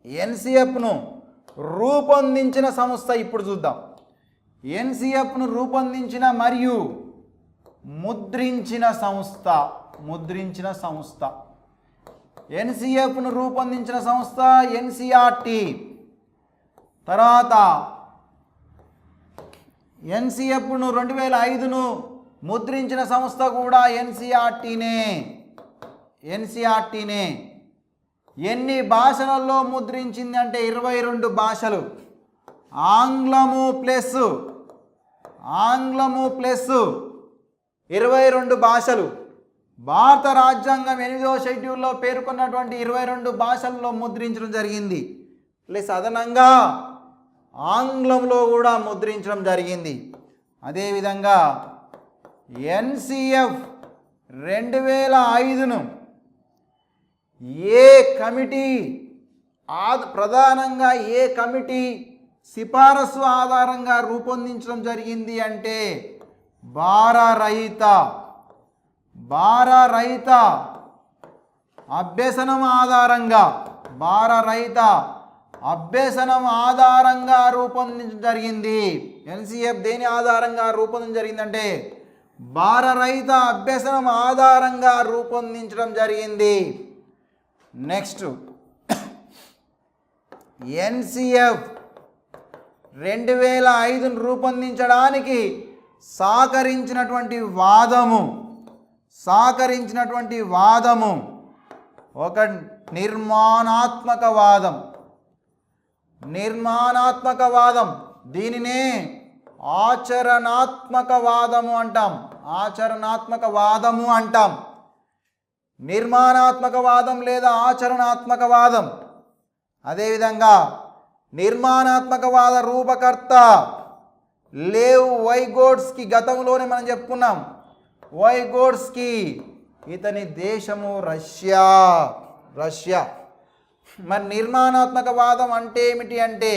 ఎన్సిఎఫ్ను రూపొందించిన సంస్థ ఇప్పుడు చూద్దాం. ఎన్సిఎఫ్ను రూపొందించిన మరియు ముద్రించిన సంస్థ ఎన్సిఎఫ్ను రూపొందించిన సంస్థ ఎన్సిఆర్టి. తర్వాత ఎన్సిఎఫ్ను 2005ను ముద్రించిన సంస్థ కూడా ఎన్సిఆర్టీనే. ఎన్ని భాషలలో ముద్రించింది అంటే 22 భాషలు. ఆంగ్లము ప్లస్ 22 భాషలు. భారత రాజ్యాంగం 8వ షెడ్యూల్లో పేర్కొన్నటువంటి 22 భాషల్లో ముద్రించడం జరిగింది. ప్లస్ అదనంగా ఆంగ్లంలో కూడా ముద్రించడం జరిగింది. అదేవిధంగా ఎన్సిఎఫ్ 2005ను ప్రధానంగా ఏ కమిటీ సిఫారసు ఆధారంగా రూపొందించడం జరిగింది అంటే భారరహిత అభ్యసనం ఆధారంగా రూపొందించడం జరిగింది. ఎన్సిఎఫ్ దేని ఆధారంగా రూపొందించడం జరిగిందంటే భారరహిత అభ్యసనం ఆధారంగా రూపొందించడం జరిగింది. నెక్స్ట్ ఎన్సిఎఫ్ 2005ను రూపొందించడానికి సహకరించినటువంటి వాదము ఒక నిర్మాణాత్మక వాదం. దీనినే ఆచరణాత్మక వాదము అంటాం. నిర్మాణాత్మక వాదం లేదా ఆచరణాత్మక వాదం. అదేవిధంగా నిర్మాణాత్మక వాద రూపకర్త లేవ్ వైగోట్స్కీ. గతంలోనే మనం చెప్పుకున్నాం వైగోట్స్కీ. ఇతని దేశము రష్యా. మరి నిర్మాణాత్మక వాదం అంటే ఏమిటి అంటే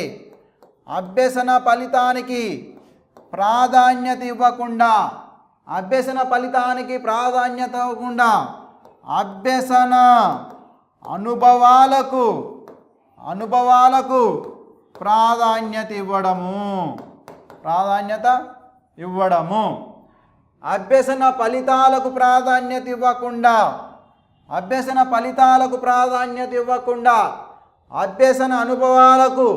అభ్యసన ఫలితానికి ప్రాధాన్యత ఇవ్వకుండా అభ్యసన అనుభవాలకు ప్రాధాన్యత ఇవ్వడము. అభ్యసన ఫలితాలకు ప్రాధాన్యత ఇవ్వకుండా అభ్యసన అనుభవాలకు